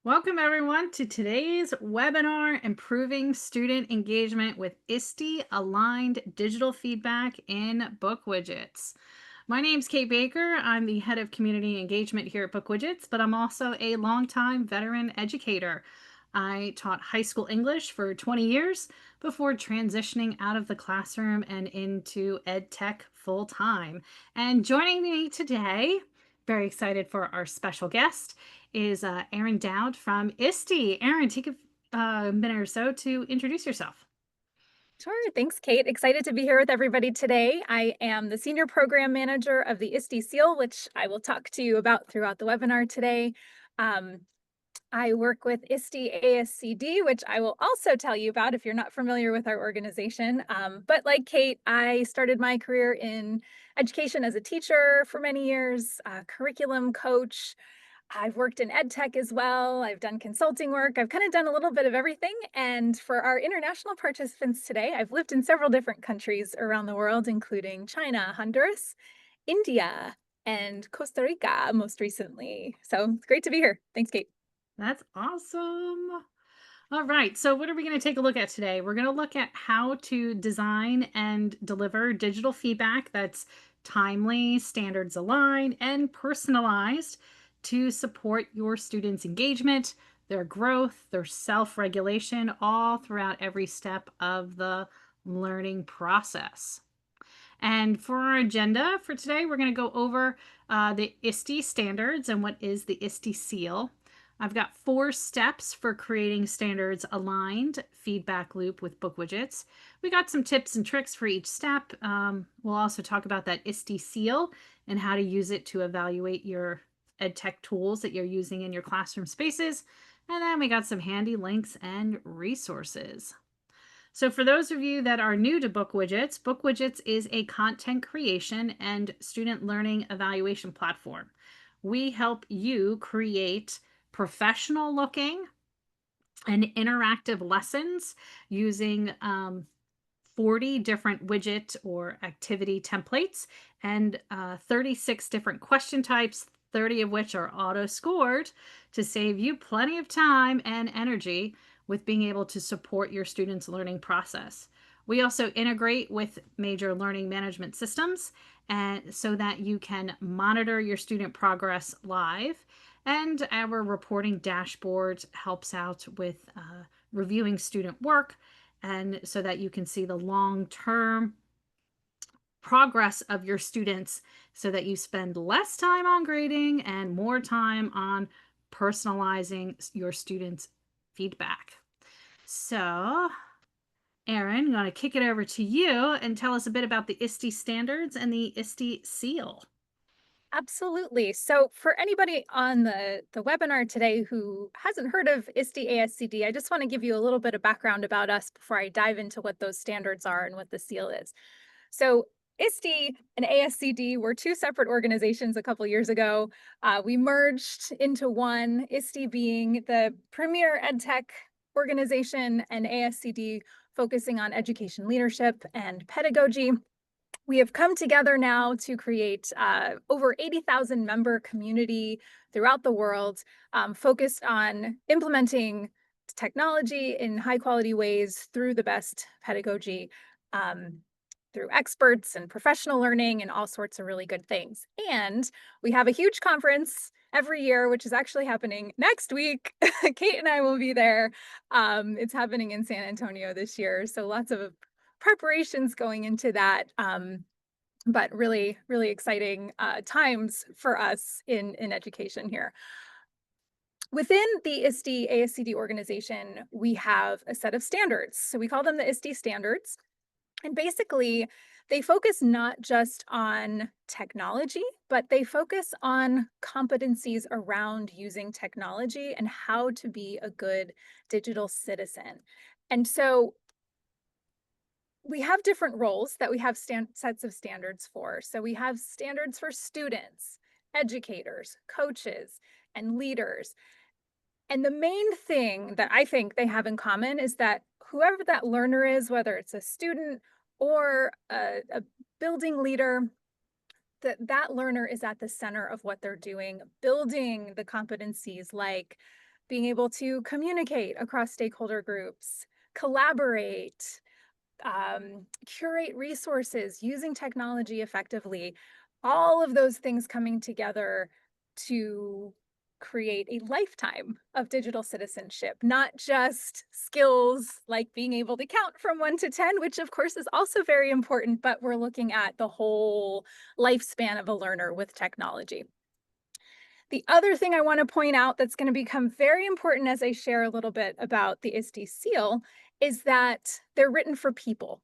Welcome everyone to today's webinar, Improving Student Engagement with ISTE-Aligned Digital Feedback in BookWidgets. My name's Kate Baker. I'm the head of community engagement here at BookWidgets, but I'm also a longtime veteran educator. I taught high school English for 20 years before transitioning out of the classroom and into ed tech full time. And joining me today, very excited for our special guest, is Erin Dowd from ISTE. Erin, take a minute or so to introduce yourself. Sure. Thanks, Kate. Excited to be here with everybody today. I am the Senior Program Manager of the ISTE Seal, which I will talk to you about throughout the webinar today. Um, I work with ISTE ASCD, which I will also tell you about if you're not familiar with our organization. But like Kate, I started my career in education as a teacher for many years, curriculum coach. I've worked in ed tech as well. I've done consulting work. I've kind of done a little bit of everything. And for our international participants today, I've lived in several different countries around the world, including China, Honduras, India, and Costa Rica most recently. So it's great to be here. Thanks, Kate. That's awesome. All right, so what are we going to take a look at today? We're going to look at how to design and deliver digital feedback that's timely, standards aligned, and personalized to support your students' engagement, their growth, their self regulation, all throughout every step of the learning process. And for our agenda for today, we're going to go over the ISTE standards and what is the ISTE Seal. I've got 4 steps for creating standards aligned feedback loop with BookWidgets. We got some tips and tricks for each step. We'll also talk about that ISTE Seal and how to use it to evaluate your EdTech tools that you're using in your classroom spaces. And then we got some handy links and resources. So for those of you that are new to BookWidgets, BookWidgets is a content creation and student learning evaluation platform. We help you create professional looking and interactive lessons using 40 different widget or activity templates and 36 different question types, 30 of which are auto scored to save you plenty of time and energy with being able to support your students' learning process. We also integrate with major learning management systems and so that you can monitor your student progress live. And our reporting dashboard helps out with reviewing student work and so that you can see the long-term progress of your students so that you spend less time on grading and more time on personalizing your students' feedback. So, Erin, I'm going to kick it over to you and tell us a bit about the ISTE standards and the ISTE seal. Absolutely. So for anybody on the webinar today who hasn't heard of ISTE ASCD, I just want to give you a little bit of background about us before I dive into what those standards are and what the seal is. So ISTE and ASCD were 2 separate organizations a couple years ago. We merged into one, ISTE being the premier EdTech organization and ASCD focusing on education leadership and pedagogy. We have come together now to create over 80,000 member community throughout the world, focused on implementing technology in high quality ways through the best pedagogy, um, through experts and professional learning and all sorts of really good things. And we have a huge conference every year, which is actually happening next week. Kate and I will be there. It's happening in San Antonio this year. So lots of preparations going into that. But really, really exciting times for us in education here. Within the ISTE ASCD organization, we have a set of standards. So we call them the ISTE Standards. And basically, they focus not just on technology, but they focus on competencies around using technology and how to be a good digital citizen. And so we have different roles that we have sets of standards for. So we have standards for students, educators, coaches, and leaders. And the main thing that I think they have in common is that whoever that learner is, whether it's a student or a building leader, that learner is at the center of what they're doing, building the competencies like being able to communicate across stakeholder groups, collaborate, curate resources, using technology effectively, all of those things coming together to create a lifetime of digital citizenship, not just skills like being able to count from 1 to 10, which of course is also very important, but we're looking at the whole lifespan of a learner with technology. The other thing I want to point out that's going to become very important as I share a little bit about the ISTE Seal is that they're written for people.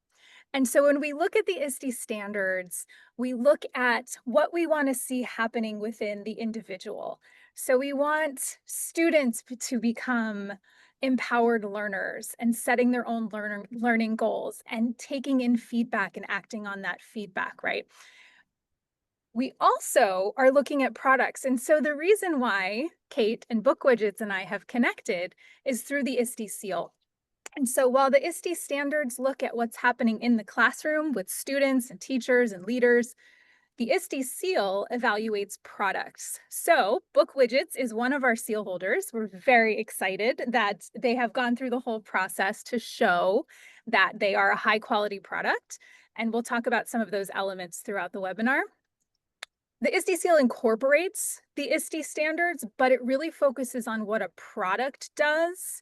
And so when we look at the ISTE standards, we look at what we want to see happening within the individual. So we want students to become empowered learners and setting their own learning goals and taking in feedback and acting on that feedback, right? We also are looking at products. And so the reason why Kate and BookWidgets and I have connected is through the ISTE Seal. And so while the ISTE standards look at what's happening in the classroom with students and teachers and leaders, the ISTE Seal evaluates products. So BookWidgets is one of our seal holders. We're very excited that they have gone through the whole process to show that they are a high quality product. And we'll talk about some of those elements throughout the webinar. The ISTE Seal incorporates the ISTE standards, but it really focuses on what a product does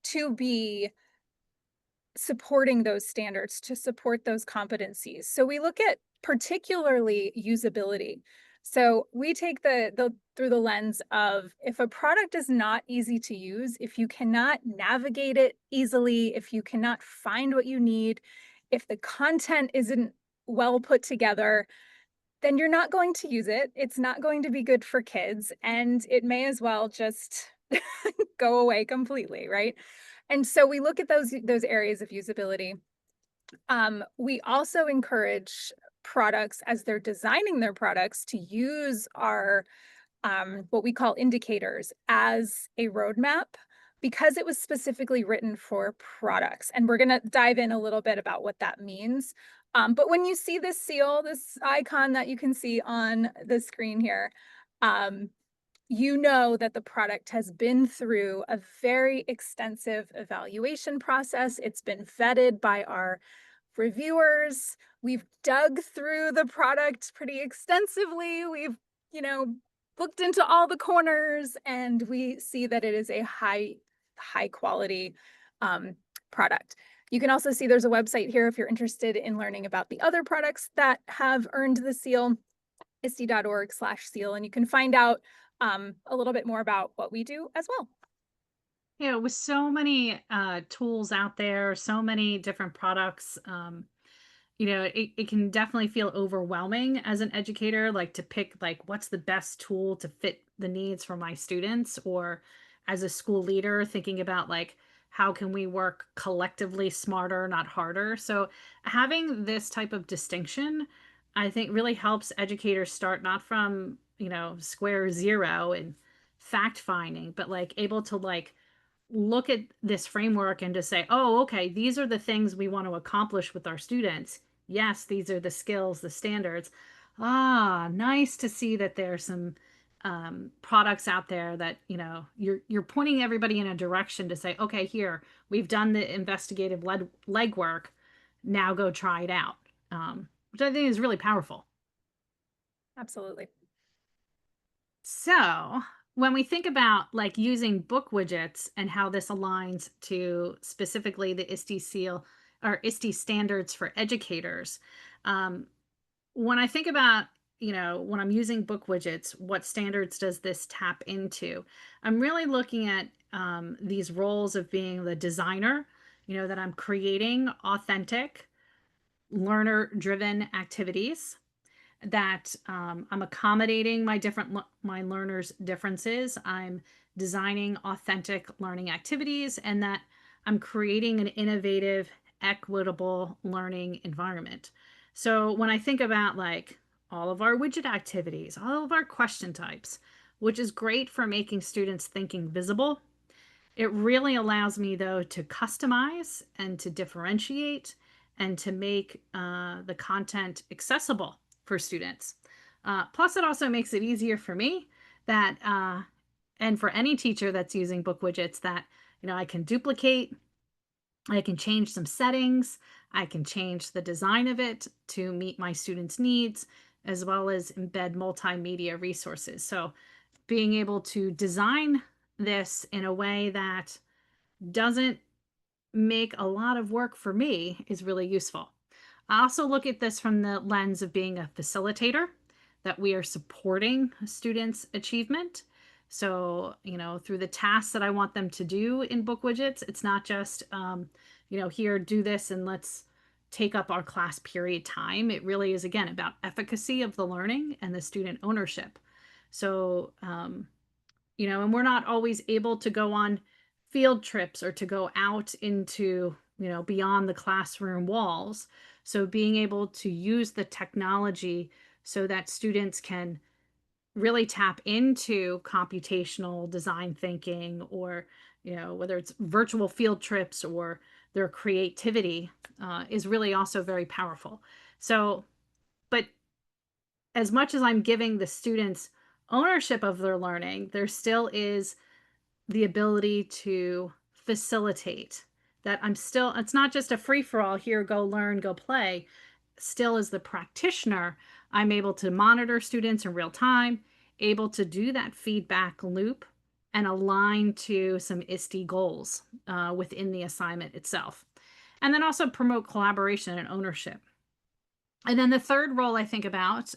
to be supporting those standards, to support those competencies. So we look at particularly usability. So we take the through the lens of if a product is not easy to use, if you cannot navigate it easily, if you cannot find what you need, if the content isn't well put together, then you're not going to use it. It's not going to be good for kids, and it may as well just go away completely, right? And so we look at those areas of usability. We also encourage products as they're designing their products to use our what we call indicators as a roadmap because it was specifically written for products. And we're going to dive in a little bit about what that means. But when you see this seal, this icon that you can see on the screen here, um, you know that the product has been through a very extensive evaluation process. It's been vetted by our reviewers. We've dug through the product pretty extensively. We've, you know, looked into all the corners and we see that it is a high quality um, product. You can also see there's a website here if you're interested in learning about the other products that have earned the seal, ISTE.org/seal, and you can find out a little bit more about what we do as well. With so many tools out there, so many different products, it can definitely feel overwhelming as an educator, like to pick like what's the best tool to fit the needs for my students, or as a school leader, thinking about like how can we work collectively smarter, not harder. So having this type of distinction, I think really helps educators start not from, square zero and fact finding, but like able to like look at this framework and to say, oh, okay, these are the things we want to accomplish with our students. Yes, these are the skills, the standards. Ah, nice to see that there's some products out there that you're pointing everybody in a direction to say, okay, here we've done the investigative legwork. Now go try it out, which I think is really powerful. Absolutely. So, when we think about like using book widgets and how this aligns to specifically the ISTE Seal or ISTE standards for educators, um, when I think about, when I'm using book widgets, what standards does this tap into? I'm really looking at these roles of being the designer, that I'm creating authentic, learner driven activities, that I'm accommodating my learners' differences. I'm designing authentic learning activities, and that I'm creating an innovative, equitable learning environment. So when I think about like all of our widget activities, all of our question types, which is great for making students thinking visible, it really allows me, though, to customize and to differentiate and to make the content accessible for students. Plus, it also makes it easier for me that And for any teacher that's using book widgets that, I can duplicate, I can change some settings, I can change the design of it to meet my students' needs, as well as embed multimedia resources. So being able to design this in a way that doesn't make a lot of work for me is really useful. I also look at this from the lens of being a facilitator, that we are supporting students' achievement. So, through the tasks that I want them to do in book widgets, it's not just, here, do this and let's take up our class period time. It really is, again, about efficacy of the learning and the student ownership. So, and we're not always able to go on field trips or to go out into, beyond the classroom walls. So being able to use the technology so that students can really tap into computational design thinking, or, whether it's virtual field trips or their creativity, is really also very powerful. So, but as much as I'm giving the students ownership of their learning, there still is the ability to facilitate that. It's not just a free for all, here, go learn, go play. Still, as the practitioner, I'm able to monitor students in real time, able to do that feedback loop and align to some ISTE goals within the assignment itself. And then also promote collaboration and ownership. And then the third role I think about,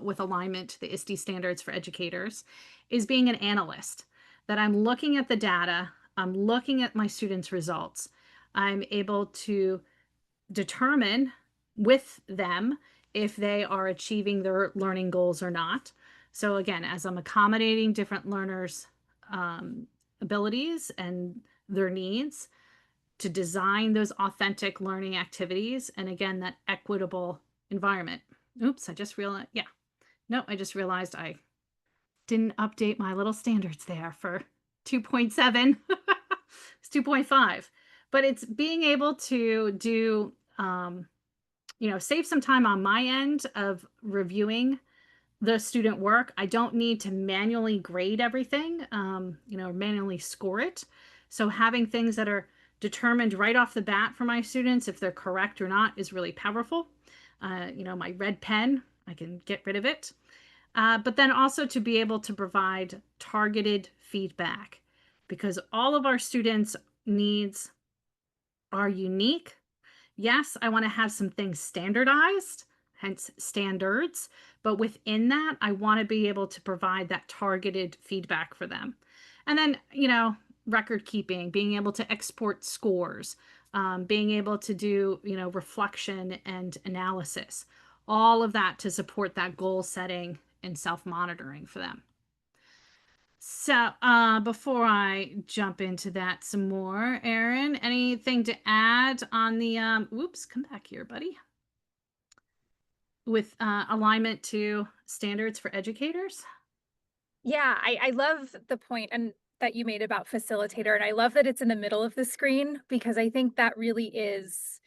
with alignment to the ISTE standards for educators, is being an analyst. That I'm looking at the data, I'm looking at my students' results, I'm able to determine with them if they are achieving their learning goals or not. So again, as I'm accommodating different learners' abilities and their needs, to design those authentic learning activities, and again, that equitable environment. Oops, I just realized, yeah. No, I just realized I didn't update my little standards there for 2.7. It's 2.5. But it's being able to do, save some time on my end of reviewing the student work. I don't need to manually grade everything, manually score it. So having things that are determined right off the bat for my students, if they're correct or not, is really powerful. My red pen, I can get rid of it. But then also to be able to provide targeted feedback, because all of our students' needs are unique. Yes, I want to have some things standardized, hence standards, but within that, I want to be able to provide that targeted feedback for them. And then, record keeping, being able to export scores, being able to do, reflection and analysis, all of that to support that goal setting and self monitoring for them. So, before I jump into that some more, Erin, anything to add on the whoops, come back here, buddy. With alignment to standards for educators? Yeah, I love the point and that you made about facilitator, and I love that it's in the middle of the screen because I think that really is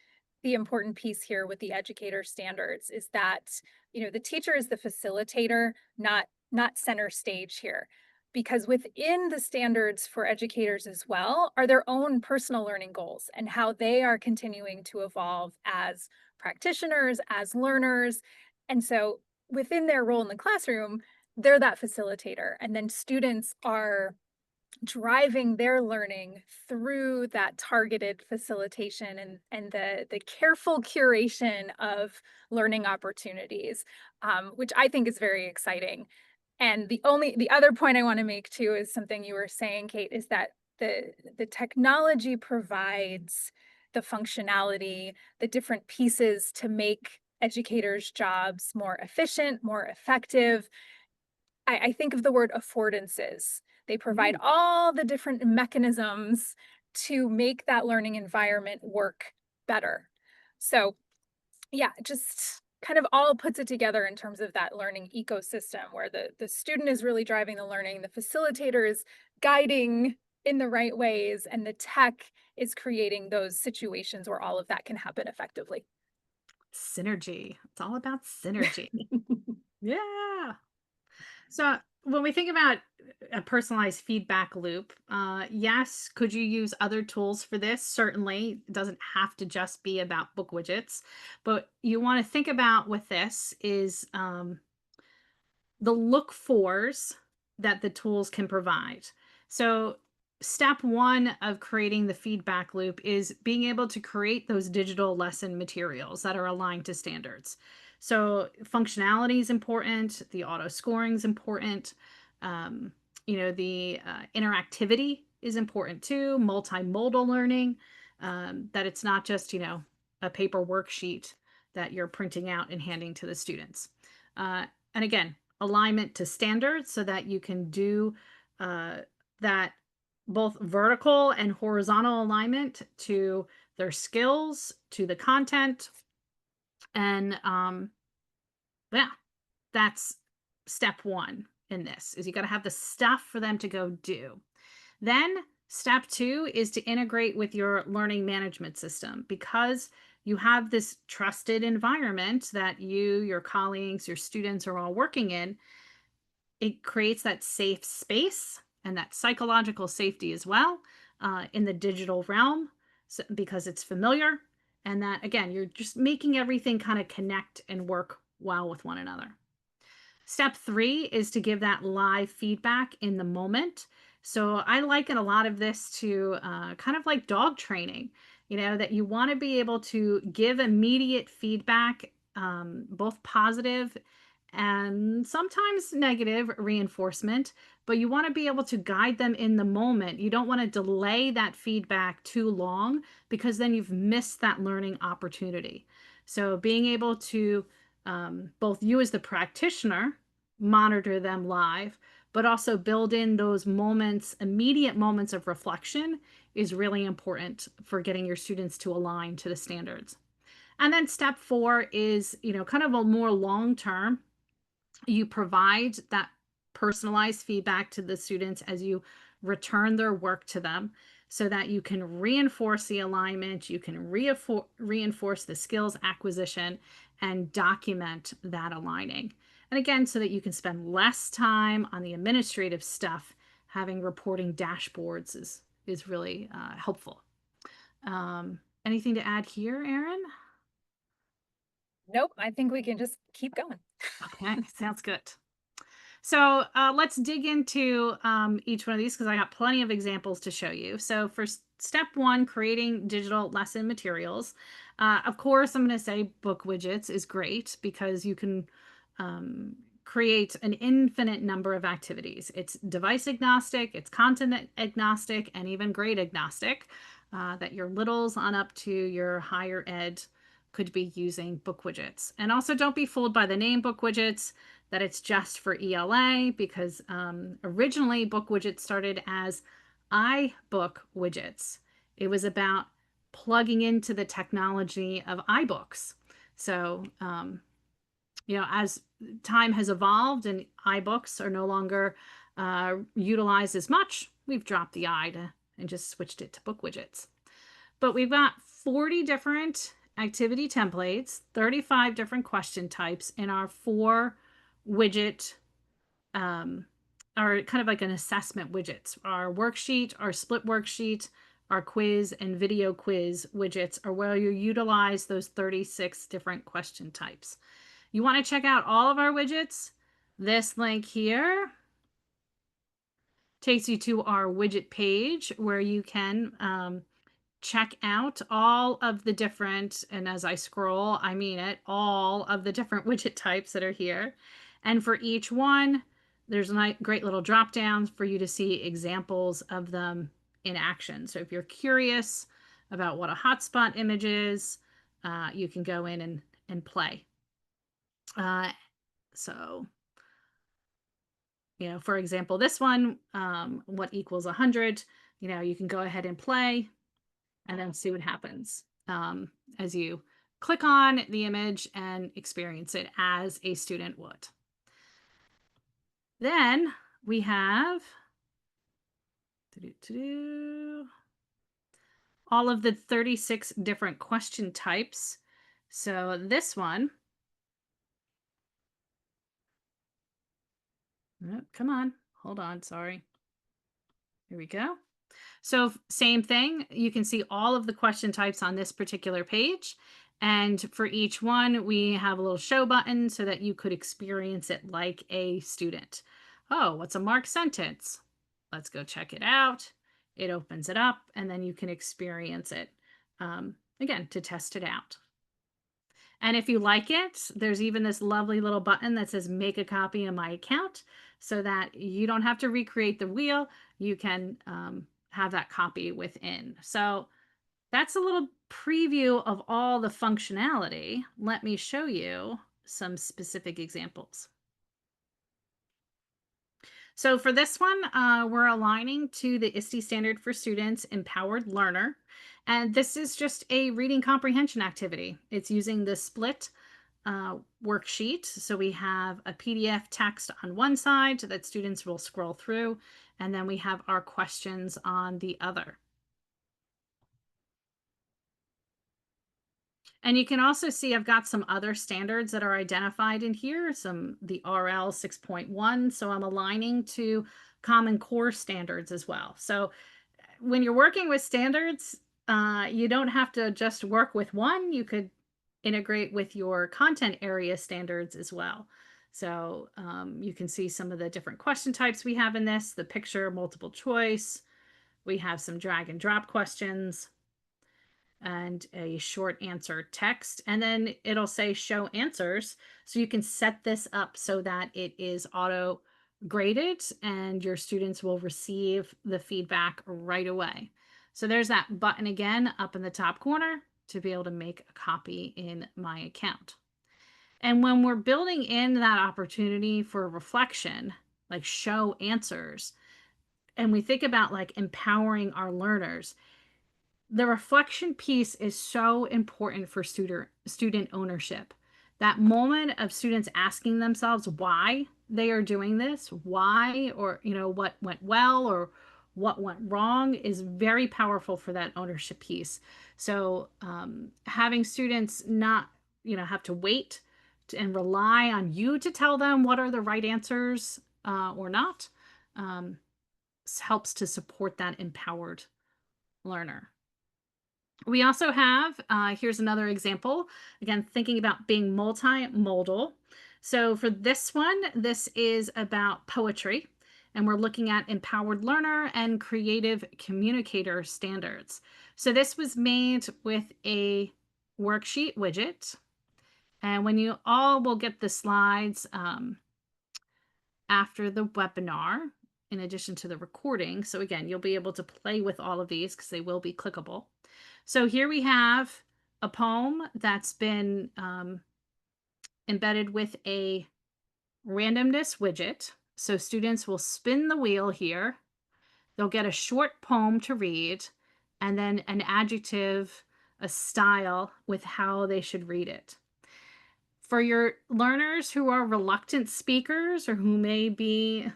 the important piece here with the educator standards is that, the teacher is the facilitator, not center stage here. Because within the standards for educators as well are their own personal learning goals and how they are continuing to evolve as practitioners, as learners. And so within their role in the classroom, they're that facilitator. And then students are driving their learning through that targeted facilitation and the careful curation of learning opportunities, which I think is very exciting. And the other point I want to make too is something you were saying, Kate, is that the technology provides the functionality, the different pieces to make educators' jobs more efficient, more effective. I think of the word affordances. They provide Ooh, all the different mechanisms to make that learning environment work better. So, yeah, just kind of all puts it together in terms of that learning ecosystem where the student is really driving the learning, the facilitator is guiding in the right ways, and the tech is creating those situations where all of that can happen effectively. synergy. It's all about synergy. Yeah. So when we think about a personalized feedback loop, yes, could you use other tools for this? Certainly, it doesn't have to just be about book widgets, but you want to think about with this is the look fors that the tools can provide. So, step one of creating the feedback loop is being able to create those digital lesson materials that are aligned to standards. So, functionality is important, the auto scoring is important, um, the interactivity is important too, multimodal learning, that it's not just, a paper worksheet that you're printing out and handing to the students. And again, alignment to standards so that you can do uh, that both vertical and horizontal alignment to their skills, to the content. And yeah, that's step one in this is you got to have the stuff for them to go do. Then step two is to integrate with your learning management system because you have this trusted environment that you, your colleagues, your students are all working in. It creates that safe space and that psychological safety as well in the digital realm because it's familiar. And that, again, you're just making everything kind of connect and work well with one another. Step three is to give that live feedback in the moment. So I liken a lot of this to kind of like dog training, that you want to be able to give immediate feedback, both positive and sometimes negative reinforcement, but you want to be able to guide them in the moment. You don't want to delay that feedback too long because then you've missed that learning opportunity. So being able to both you as the practitioner monitor them live, but also build in those moments, immediate moments of reflection is really important for getting your students to align to the standards. And then step four is, kind of a more long term. You provide that personalized feedback to the students as you return their work to them so that you can reinforce the alignment, you can reinforce the skills acquisition, and document that aligning. And again, so that you can spend less time on the administrative stuff, having reporting dashboards is really helpful. Anything to add here, Erin? Nope, I think we can just keep going. Okay, sounds good. So let's dig into each one of these because I got plenty of examples to show you. So for step one, creating digital lesson materials. Of course, I'm going to say book widgets is great because you can um, create an infinite number of activities. It's device agnostic, it's content agnostic, and even grade agnostic that your littles on up to your higher ed could be using book widgets. And also don't be fooled by the name book widgets that it's just for ELA because originally book widgets started as iBook widgets. It was about plugging into the technology of iBooks. So, as time has evolved and iBooks are no longer utilized as much, we've dropped the and just switched it to book widgets. But we've got 40 different activity templates, 35 different question types in our four widget, um, our kind of like an assessment widgets. Our worksheet, our split worksheet, our quiz and video quiz widgets are where you utilize those 36 different question types. You want to check out all of our widgets? This link here takes you to our widget page where you can check out all of the different, and as I scroll, I mean it, all of the different widget types that are here. And for each one, there's a great little drop downs for you to see examples of them in action. So if you're curious about what a hotspot image is, you can go in and play. So, for example, this one, what equals 100, you can go ahead and play and then see what happens as you click on the image and experience it as a student would. Then we have all of the 36 different question types. So this one, Oh, come on. Hold on. Sorry. Here we go. So, same thing. You can see all of the question types on this particular page. And for each one, we have a little show button so that you could experience it like a student. Oh, what's a marked sentence? Let's go check it out. It opens it up, and then you can experience it again to test it out. And if you like it, there's even this lovely little button that says make a copy in my account so that you don't have to recreate the wheel. You can have that copy within. So that's a little preview of all the functionality. Let me show you some specific examples. So for this one, we're aligning to the ISTE standard for students, Empowered Learner. And this is just a reading comprehension activity. It's using the split worksheet. So we have a PDF text on one side that students will scroll through, and then we have our questions on the other. And you can also see I've got some other standards that are identified in here, the RL 6.1. So I'm aligning to Common Core standards as well. So when you're working with standards, you don't have to just work with one. You could integrate with your content area standards as well. So you can see some of the different question types we have in this, the picture, multiple choice. We have some drag and drop questions and a short answer text. And then it'll say show answers. So you can set this up so that it is auto graded and your students will receive the feedback right away. So there's that button again up in the top corner to be able to make a copy in my account. And when we're building in that opportunity for reflection, like show answers, and we think about like empowering our learners, the reflection piece is so important for student ownership. That moment of students asking themselves why they are doing this, why, or what went well or what went wrong, is very powerful for that ownership piece. So having students not have to wait and rely on you to tell them what are the right answers or not, um, helps to support that empowered learner. We also have, here's another example, again, thinking about being multimodal. So for this one, this is about poetry, and we're looking at empowered learner and creative communicator standards. So this was made with a worksheet widget, and when you all will get the slides after the webinar, in addition to the recording. So again, you'll be able to play with all of these because they will be clickable. So here we have a poem that's been embedded with a randomness widget. So students will spin the wheel here. They'll get a short poem to read and then an adjective, a style with how they should read it. For your learners who are reluctant speakers or who may be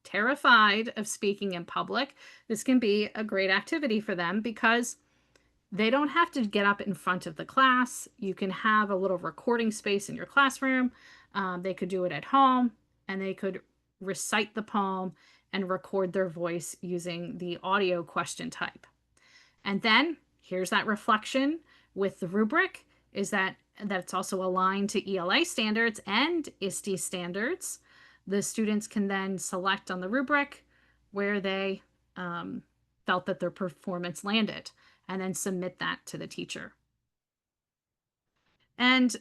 terrified of speaking in public, this can be a great activity for them because they don't have to get up in front of the class. You can have a little recording space in your classroom. They could do it at home and they could recite the poem and record their voice using the audio question type. And then here's that reflection with the rubric is that's also aligned to ELA standards and ISTE standards. The students can then select on the rubric where they felt that their performance landed and then submit that to the teacher. And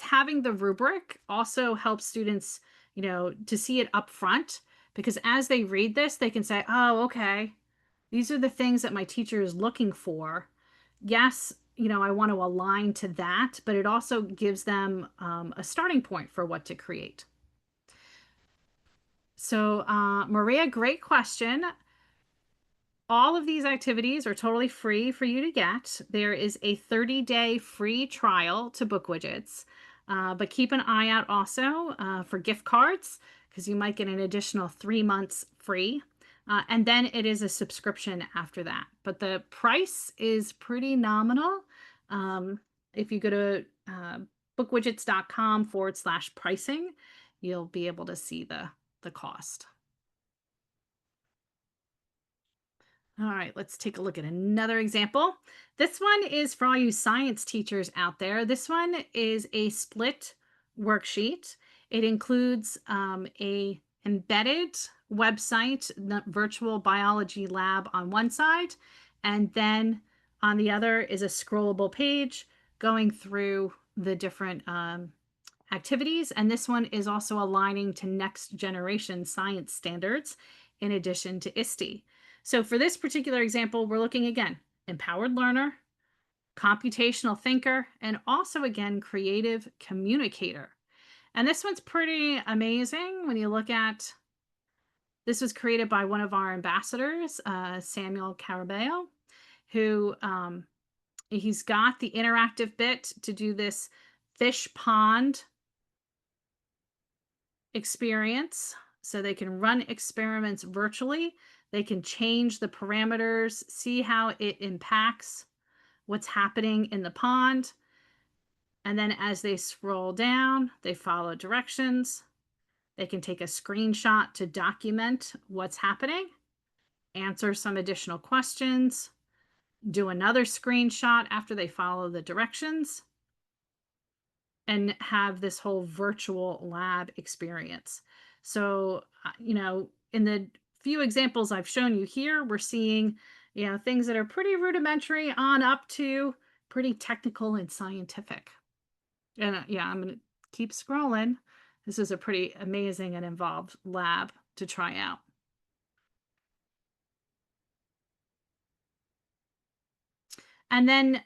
having the rubric also helps students, to see it up front because as they read this, they can say, oh, okay, these are the things that my teacher is looking for. Yes, I want to align to that, but it also gives them a starting point for what to create. So, Maria, great question. All of these activities are totally free for you to get. There is a 30-day free trial to BookWidgets, but keep an eye out also for gift cards because you might get an additional 3 months free. And then it is a subscription after that. But the price is pretty nominal. If you go to bookwidgets.com/pricing, you'll be able to see the the cost. All right, let's take a look at another example. This one is for all you science teachers out there. This one is a split worksheet. It includes a embedded website, the virtual biology lab on one side, and then on the other is a scrollable page going through the different activities. And this one is also aligning to next generation science standards in addition to ISTE. So for this particular example, we're looking again, empowered learner, computational thinker, and also again, creative communicator. And this one's pretty amazing when you look at, this was created by one of our ambassadors, Samuel Carabeo, who he's got the interactive bit to do this fish pond experience. So they can run experiments virtually. They can change the parameters, see how it impacts what's happening in the pond. And then as they scroll down, they follow directions. They can take a screenshot to document what's happening, answer some additional questions, do another screenshot after they follow the directions, and have this whole virtual lab experience. So, in the few examples I've shown you here, we're seeing, things that are pretty rudimentary on up to pretty technical and scientific. And yeah, I'm going to keep scrolling. This is a pretty amazing and involved lab to try out. And then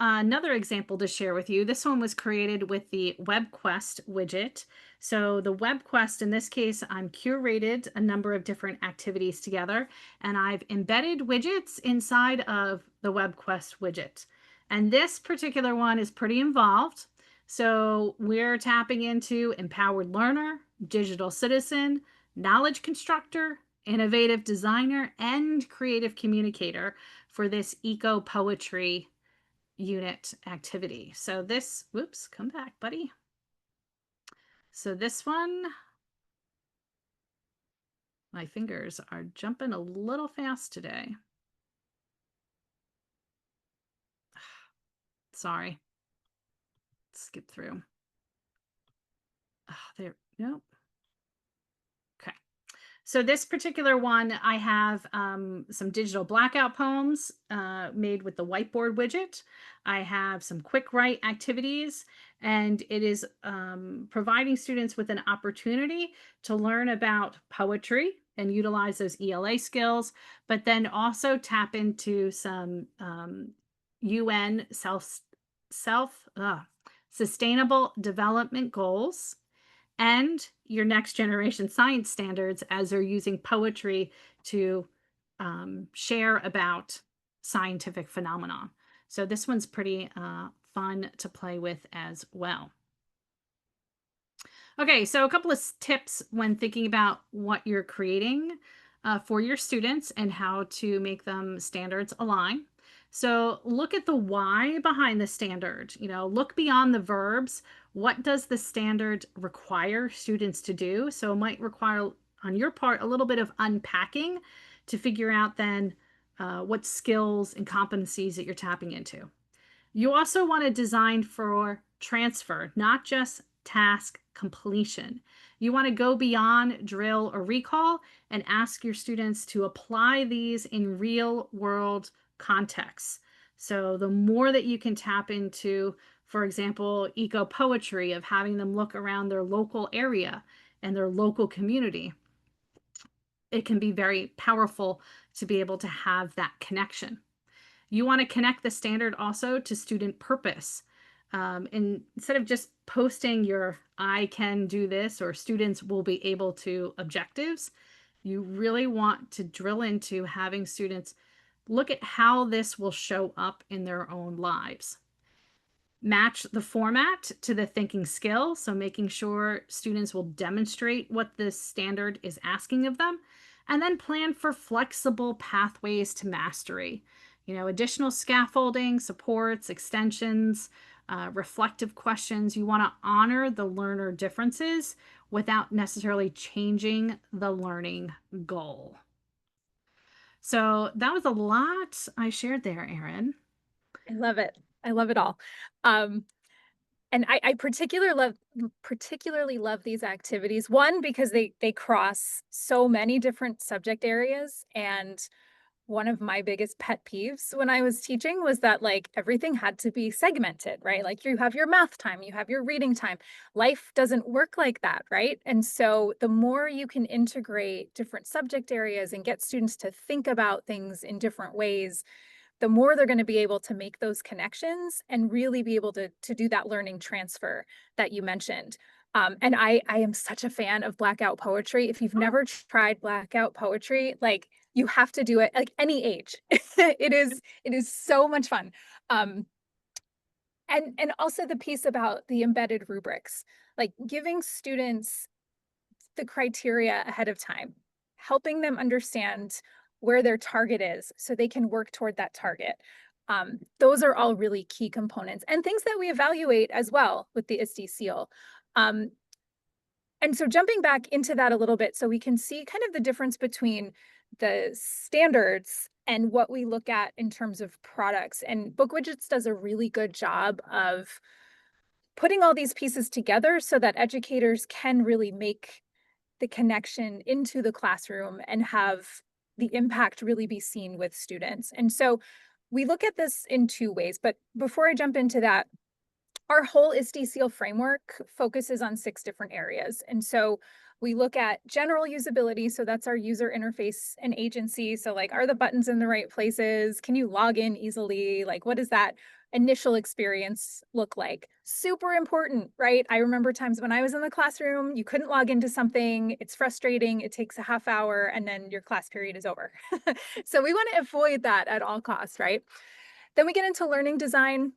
another example to share with you. This one was created with the WebQuest widget. So the WebQuest, in this case, I'm curated a number of different activities together, and I've embedded widgets inside of the WebQuest widget. And this particular one is pretty involved. So we're tapping into empowered learner, digital citizen, knowledge constructor, innovative designer, and creative communicator for this eco poetry unit activity. So this, whoops, come back, buddy. So this one, my fingers are jumping a little fast today. Sorry. Skip through. Oh, there, nope. Okay. So this particular one, I have some digital blackout poems made with the whiteboard widget. I have some quick write activities, and it is providing students with an opportunity to learn about poetry and utilize those ELA skills, but then also tap into some UN sustainable development goals and your next generation science standards as they're using poetry to share about scientific phenomenon. So this one's pretty fun to play with as well. Okay, so a couple of tips when thinking about what you're creating for your students and how to make them standards align. So look at the why behind the standard. Look beyond the verbs. What does the standard require students to do? So it might require on your part a little bit of unpacking to figure out then what skills and competencies that you're tapping into. You also want to design for transfer, not just task completion. You want to go beyond drill or recall and ask your students to apply these in real world contexts. So the more that you can tap into, for example, eco poetry, of having them look around their local area and their local community, it can be very powerful to be able to have that connection. You want to connect the standard also to student purpose. And instead of just posting your I can do this or students will be able to objectives, you really want to drill into having students look at how this will show up in their own lives. Match the format to the thinking skill, so making sure students will demonstrate what the standard is asking of them, and then plan for flexible pathways to mastery. Additional scaffolding, supports, extensions, reflective questions. You want to honor the learner differences without necessarily changing the learning goal. So that was a lot I shared there, Erin. I love it. I love it all. Um, and I particularly love these activities. One, because they cross so many different subject areas, and one of my biggest pet peeves when I was teaching was that like everything had to be segmented, right? Like you have your math time, you have your reading time. Life doesn't work like that, right? And so the more you can integrate different subject areas and get students to think about things in different ways, the more they're going to be able to make those connections and really be able to do that learning transfer that you mentioned. And I am such a fan of blackout poetry. If you've Oh, never tried blackout poetry, like you have to do it like any age. It is so much fun. Um, and also the piece about the embedded rubrics, like giving students the criteria ahead of time, helping them understand where their target is so they can work toward that target. Those are all really key components and things that we evaluate as well with the ISTE Seal. Um, and so jumping back into that a little bit so we can see kind of the difference between the standards and what we look at in terms of products. And BookWidgets does a really good job of putting all these pieces together so that educators can really make the connection into the classroom and have the impact really be seen with students. And so we look at this in two ways. But before I jump into that, our whole ISTE Seal framework focuses on 6 different areas. And so we look at general usability. So that's our user interface and agency. So like, are the buttons in the right places? Can you log in easily? Like, what does that initial experience look like? Super important, right? I remember times when I was in the classroom, you couldn't log into something. It's frustrating. It takes a half hour and then your class period is over. So we want to avoid that at all costs, right? Then we get into learning design,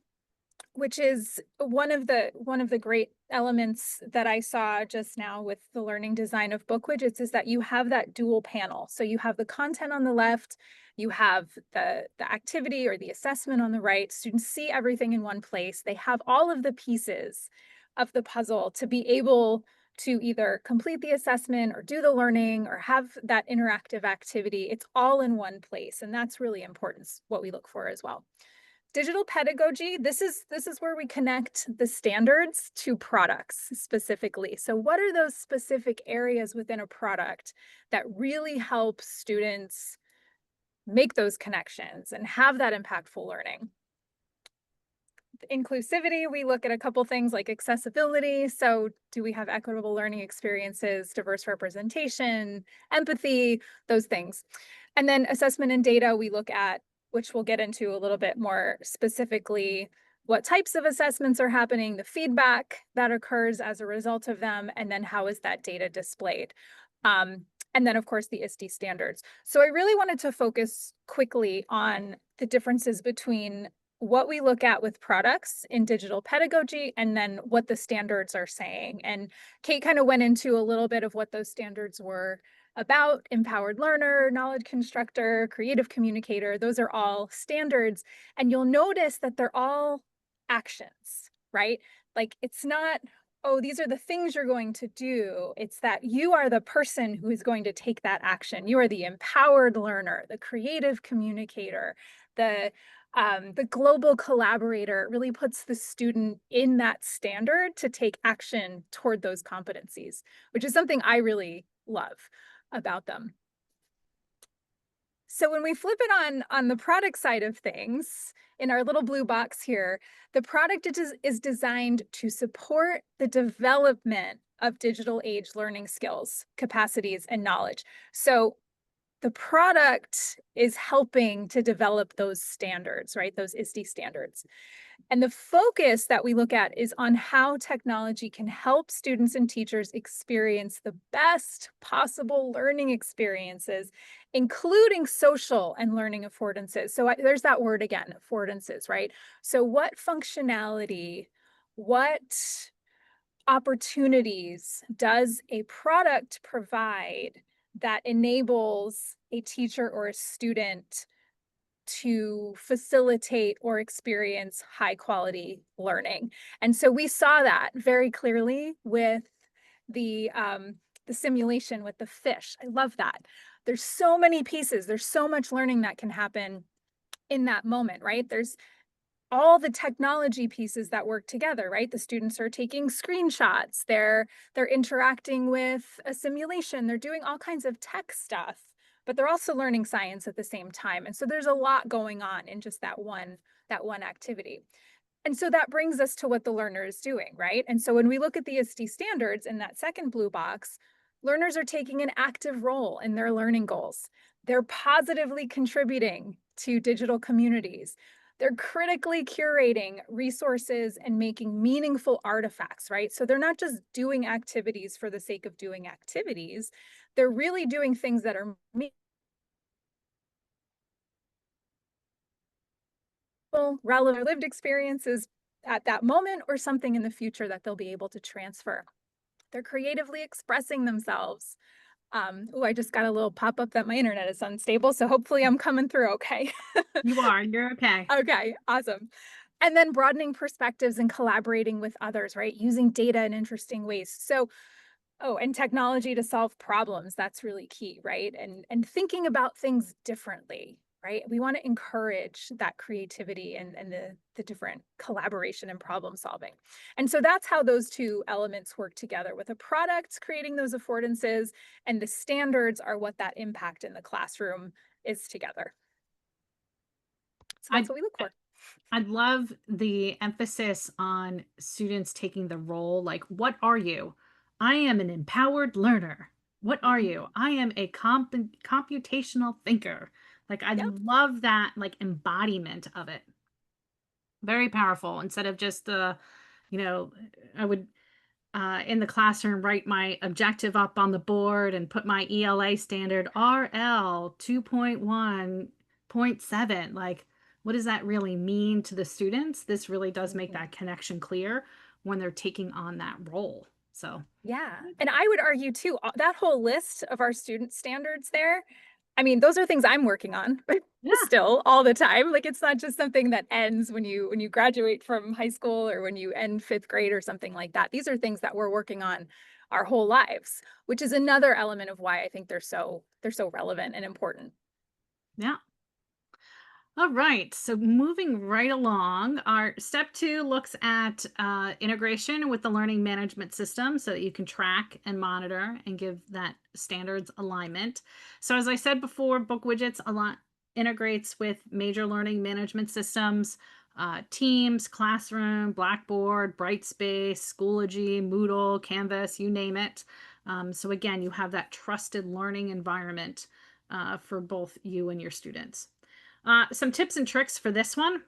which is one of the great elements that I saw just now with the learning design of BookWidgets is that you have that dual panel. So you have the content on the left, you have the activity or the assessment on the right. Students see everything in one place. They have all of the pieces of the puzzle to be able to either complete the assessment or do the learning or have that interactive activity. It's all in one place, and that's really important, what we look for as well. Digital pedagogy, this is where we connect the standards to products specifically. So what are those specific areas within a product that really help students make those connections and have that impactful learning? Inclusivity, we look at a couple things like accessibility. So do we have equitable learning experiences, diverse representation, empathy, those things. And then assessment and data, we look at, which we'll get into a little bit more specifically, what types of assessments are happening, the feedback that occurs as a result of them, and then how is that data displayed. And then, of course, the ISTE standards. So I really wanted to focus quickly on the differences between what we look at with products in digital pedagogy and then what the standards are saying. And Kate kind of went into a little bit of what those standards were about: empowered learner, knowledge constructor, creative communicator. Those are all standards. And you'll notice that they're all actions, right? Like it's not, oh, these are the things you're going to do. It's that you are the person who is going to take that action. You are the empowered learner, the creative communicator, the global collaborator. It really puts the student in that standard to take action toward those competencies, which is something I really love about them. So when we flip it on the product side of things, in our little blue box here, the product is designed to support the development of digital age learning skills, capacities, and knowledge. So the product is helping to develop those standards, right? Those ISTE standards. And the focus that we look at is on how technology can help students and teachers experience the best possible learning experiences, including social and learning affordances. So there's that word again, affordances, right? So what functionality, what opportunities does a product provide that enables a teacher or a student to facilitate or experience high quality learning? And so we saw that very clearly with the simulation with the fish. I love that. There's so many pieces. There's so much learning that can happen in that moment, right? There's all the technology pieces that work together, right? The students are taking screenshots, they're interacting with a simulation, they're doing all kinds of tech stuff, but they're also learning science at the same time. And so there's a lot going on in just that one activity. And so that brings us to what the learner is doing, right? And so when we look at the ISTE standards in that second blue box, learners are taking an active role in their learning goals. They're positively contributing to digital communities. They're critically curating resources and making meaningful artifacts, right? So they're not just doing activities for the sake of doing activities. They're really doing things that are relevant lived experiences at that moment or something in the future that they'll be able to transfer. They're creatively expressing themselves. Oh, I just got a little pop up that my internet is unstable. So hopefully I'm coming through okay. You are, you're okay. Okay, awesome. And then broadening perspectives and collaborating with others, right? Using data in interesting ways. So, oh, and technology to solve problems, that's really key, right? And thinking about things differently, right? We want to encourage that creativity and the different collaboration and problem solving. And so that's how those two elements work together with a product creating those affordances, and the standards are what that impact in the classroom is together. So that's I what we look for. I love the emphasis on students taking the role. Like, what are you? I am an empowered learner. What are Mhm. you? I am a computational thinker. Like, I Yep. love that, like, embodiment of it. Very powerful. Instead of just, you know, I would in the classroom write my objective up on the board and put my ELA standard RL 2.1.7. Like, what does that really mean to the students? This really does make Mhm. that connection clear when they're taking on that role. So, Yeah. And I would argue too, that whole list of our student standards there, I mean, those are things I'm working on yeah, still all the time. Like it's not just something that ends when you graduate from high school or when you end 5th grade or something like that. These are things that we're working on our whole lives, which is another element of why I think they're so relevant and important. yeah. All right. So moving right along, our step two looks at integration with the learning management system so that you can track and monitor and give that standards alignment. So as I said before, BookWidgets integrates with major learning management systems, Teams, Classroom, Blackboard, Brightspace, Schoology, Moodle, Canvas, you name it. So again, you have that trusted learning environment for both you and your students. Some tips and tricks for this one: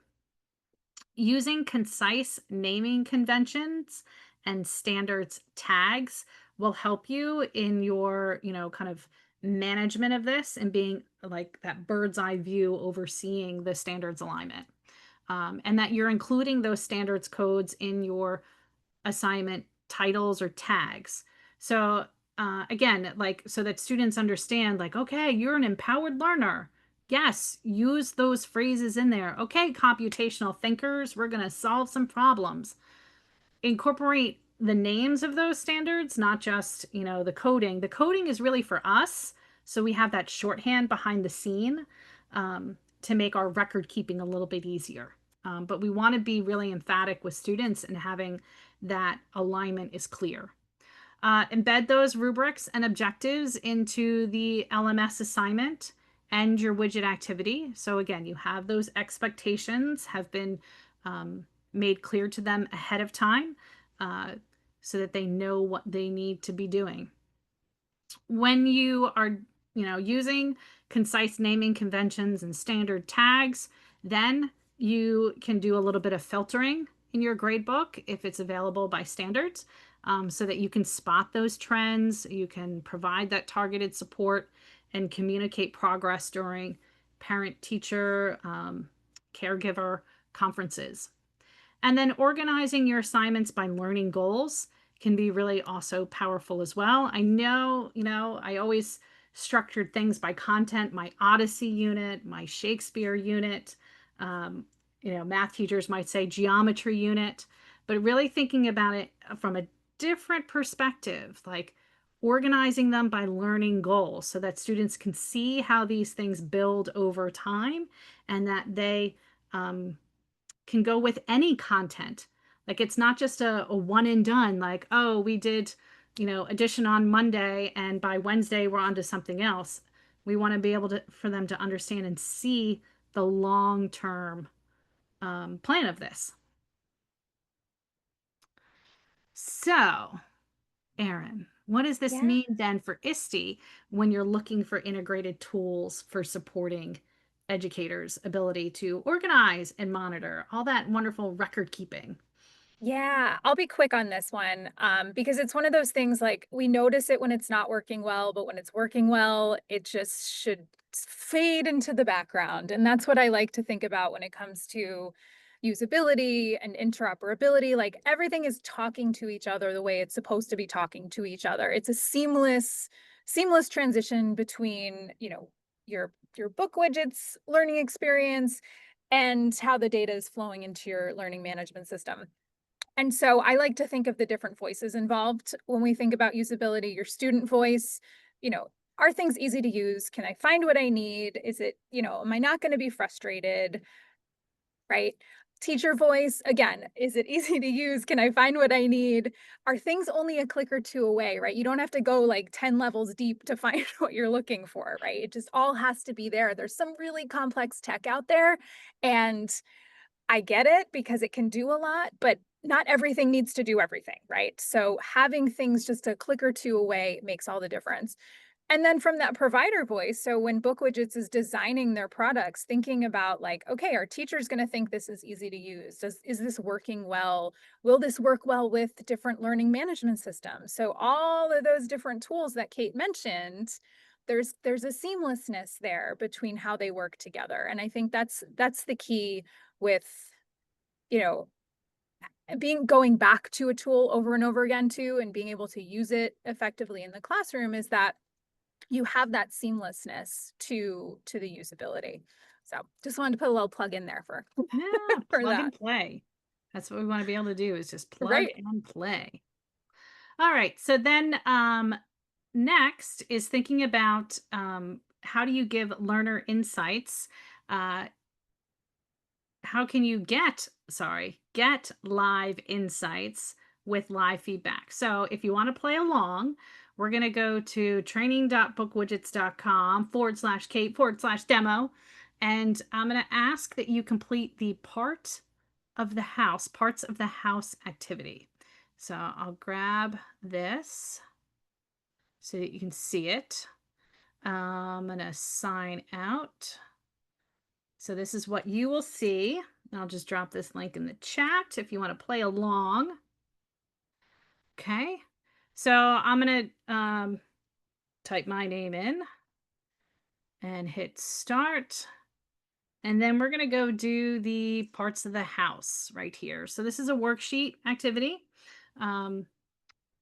using concise naming conventions and standards tags will help you in your, kind of management of this and being like that bird's eye view overseeing the standards alignment. And that you're including those standards codes in your assignment titles or tags. So again, like so that students understand, like, okay, you're an empowered learner. Yes, use those phrases in there. Okay, computational thinkers, we're going to solve some problems. Incorporate the names of those standards, not just, the coding. The coding is really for us. So we have that shorthand behind the scene to make our record keeping a little bit easier. But we want to be really emphatic with students and having that alignment is clear. Embed those rubrics and objectives into the LMS assignment and your widget activity. So again, you have those expectations have been um, made clear to them ahead of time uh, so that they know what they need to be doing. When you are, using concise naming conventions and standard tags, then you can do a little bit of filtering in your gradebook if it's available by standards, so that you can spot those trends. You can provide that targeted support and communicate progress during parent teacher caregiver conferences. And then organizing your assignments by learning goals can be really also powerful as well. I know, I always structured things by content, my Odyssey unit, my Shakespeare unit. Math teachers might say geometry unit, but really thinking about it from a different perspective, like organizing them by learning goals so that students can see how these things build over time and that they um, can go with any content. Like it's not just a one and done, like, oh, we did, addition on Monday and by Wednesday we're on to something else. We want to be able to for them to understand and see the long term plan of this. So, Aaron, what does this Yeah. mean then for ISTE when you're looking for integrated tools for supporting educators' ability to organize and monitor all that wonderful record keeping? Yeah, I'll be quick on this one, because it's one of those things like we notice it when it's not working well, but when it's working well, it just should fade into the background. And that's what I like to think about when it comes to usability and interoperability. Like everything is talking to each other the way it's supposed to be talking to each other. It's a seamless transition between, your book widgets learning experience and how the data is flowing into your learning management system. And so I like to think of the different voices involved when we think about usability. Your student voice, you know, are things easy to use? Can I find what I need? Is it, am I not going to be frustrated? Right? Teacher voice, again, is it easy to use? Can I find what I need? Are things only a click or two away, right? You don't have to go like 10 levels deep to find what you're looking for, right? It just all has to be there. There's some really complex tech out there, and I get it because it can do a lot, but not everything needs to do everything, right? So having things just a click or two away makes all the difference. And then from that provider voice, so when BookWidgets is designing their products, thinking about like, okay, our teacher's going to think this is easy to use. Is this working well? Will this work well with different learning management systems? So all of those different tools that Kate mentioned, there's a seamlessness there between how they work together. And I think that's the key with, you know, being going back to a tool over and over again too, and being able to use it effectively in the classroom is that you have that seamlessness to the usability. So just wanted to put a little plug in there for Yeah, for plug that. and play. That's what we want to be able to do is just plug Right. and play. All right. So then next is thinking about how do you give learner insights? Uh, how can you get live insights with live feedback? So if you want to play along, we're going to go to training.bookwidgets.com/Kate/demo. And I'm going to ask that you complete the parts of the house activity. So I'll grab this so that you can see it. I'm going to sign out. So this is what you will see. I'll just drop this link in the chat if you want to play along. Okay. So I'm going to type my name in and hit start. And then we're going to go do the parts of the house right here. So this is a worksheet activity. Um,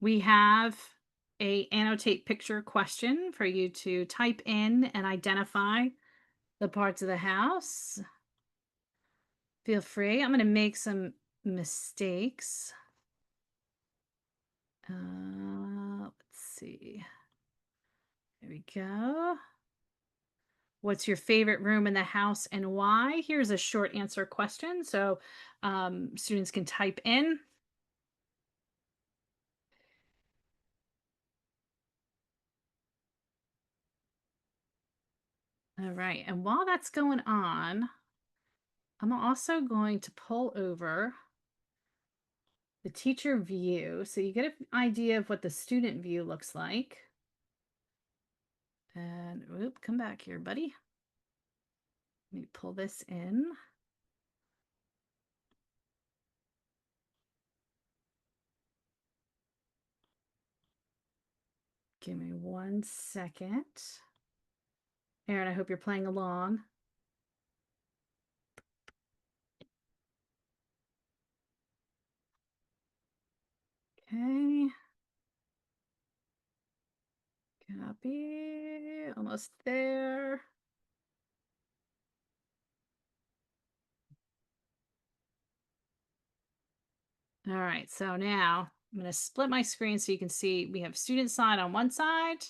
we have a annotate picture question for you to type in and identify the parts of the house. Feel free. I'm going to make some mistakes. Let's see. There we go. What's your favorite room in the house and why? Here's a short answer question. So students can type in. All right. And while that's going on, I'm also going to pull over the teacher view so you get an idea of what the student view looks like. And whoop, come back here, buddy. Let me pull this in. Give me 1 second. Aaron, I hope you're playing along. Okay. Copy. Almost there. All right. So now I'm going to split my screen so you can see we have student side on one side.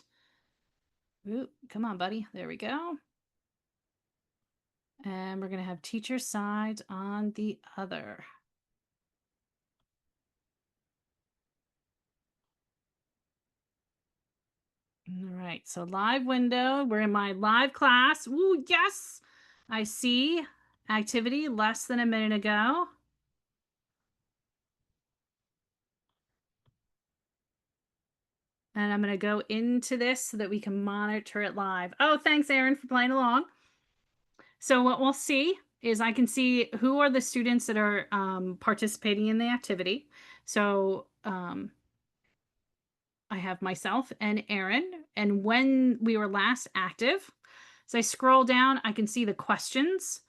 Ooh, come on, buddy. There we go. And we're going to have teacher side on the other. All right, so live window. We're in my live class. Ooh, yes. I see activity less than a minute ago. And I'm going to go into this so that we can monitor it live. Oh, thanks, Aaron, for playing along. So what we'll see is I can see who are the students that are participating in the activity. So I have myself and Aaron, and when we were last active. So I scroll down, I can see the questions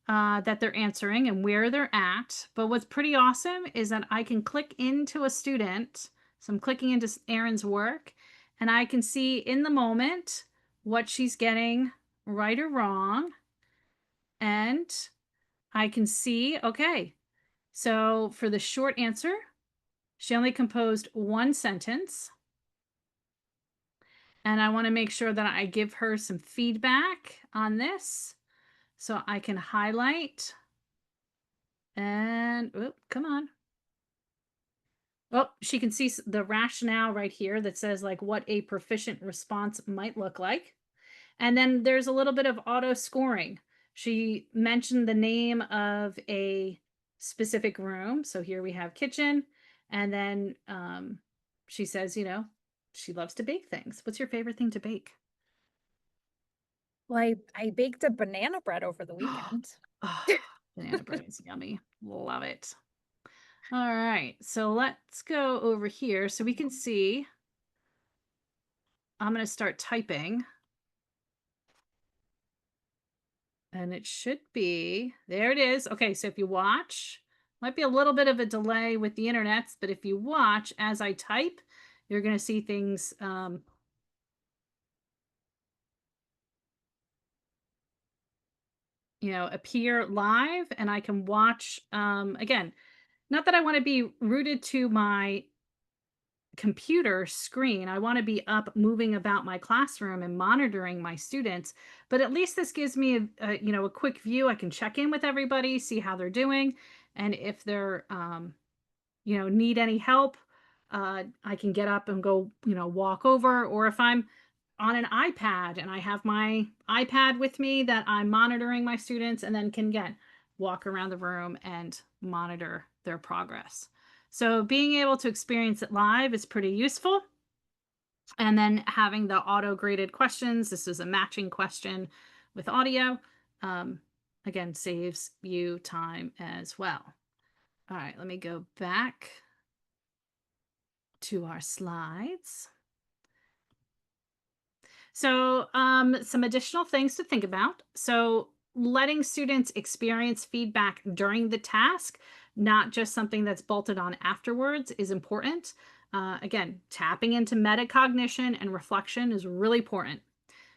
that they're answering and where they're at. But what's pretty awesome is that I can click into a student. So I'm clicking into Erin's work, and I can see in the moment what she's getting right or wrong. And I can see, okay, so for the short answer, she only composed one sentence. And I want to make sure that I give her some feedback on this. So I can highlight and, oh, come on. Oh, she can see the rationale right here that says like what a proficient response might look like. And then there's a little bit of auto scoring. She mentioned the name of a specific room. So here we have kitchen. And then she says, she loves to bake things. What's your favorite thing to bake? Well, I baked a banana bread over the weekend. Oh, banana bread is yummy. Love it. All right, so let's go over here so we can see. I'm going to start typing. And it should be, there it is. Okay, so if you watch, might be a little bit of a delay with the internets, but if you watch as I type, you're going to see things appear live, and I can watch again, not that I want to be rooted to my computer screen. I want to be up moving about my classroom and monitoring my students, but at least this gives me a quick view. I can check in with everybody, see how they're doing, and if they're need any help, I can get up and go, walk over. Or if I'm on an iPad and I have my iPad with me that I'm monitoring my students, and then can again walk around the room and monitor their progress. So being able to experience it live is pretty useful. And then having the auto graded questions, this is a matching question with audio, again, saves you time as well. All right, let me go back to our slides. So some additional things to think about. So letting students experience feedback during the task, not just something that's bolted on afterwards, is important. Again, tapping into metacognition and reflection is really important.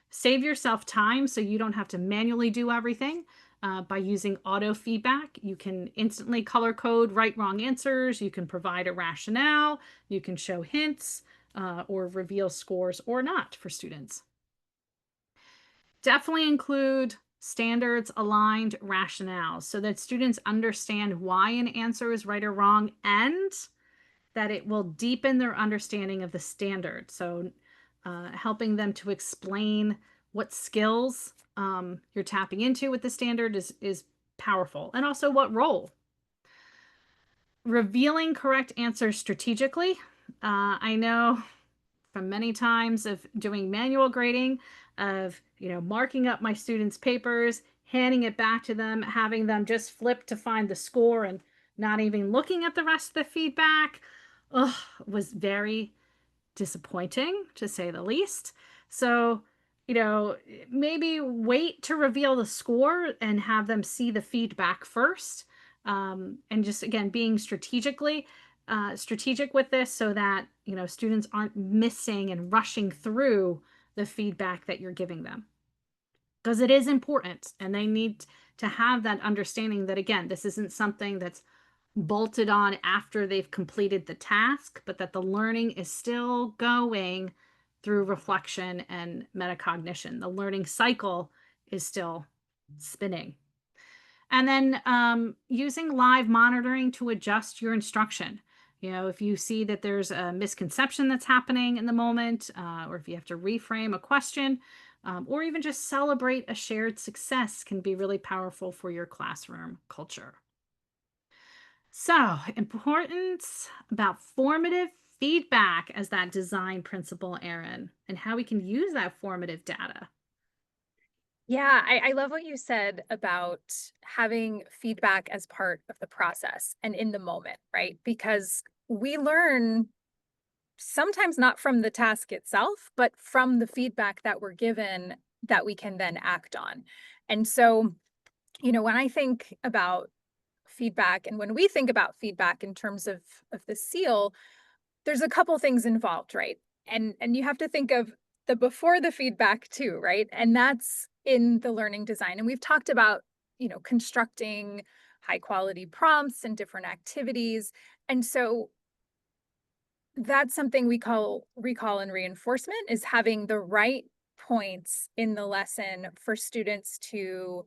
Save yourself time so you don't have to manually do everything. By using auto feedback, you can instantly color code right wrong answers. You can provide a rationale. You can show hints or reveal scores or not for students. Definitely include standards aligned rationales so that students understand why an answer is right or wrong, and that it will deepen their understanding of the standard. So helping them to explain what skills you're tapping into with the standard is powerful. And also what role. Revealing correct answers strategically. I know from many times of doing manual grading, of marking up my students' papers, handing it back to them, having them just flip to find the score and not even looking at the rest of the feedback. Ugh, was very disappointing, to say the least. So, maybe wait to reveal the score and have them see the feedback first. And just again, being strategic with this so that, students aren't missing and rushing through the feedback that you're giving them. Because it is important and they need to have that understanding that, again, this isn't something that's bolted on after they've completed the task, but that the learning is still going through reflection and metacognition. The learning cycle is still spinning. And then using live monitoring to adjust your instruction. If you see that there's a misconception that's happening in the moment, or if you have to reframe a question, or even just celebrate a shared success, can be really powerful for your classroom culture. So, importance about formative feedback as that design principle, Erin, and how we can use that formative data. Yeah, I love what you said about having feedback as part of the process and in the moment, right? Because we learn sometimes not from the task itself, but from the feedback that we're given that we can then act on. And so, when I think about feedback and when we think about feedback in terms of the seal, there's a couple things involved, right? And you have to think of the before the feedback too, right? And that's in the learning design. And we've talked about, constructing high quality prompts and different activities. And so that's something we call recall and reinforcement, is having the right points in the lesson for students to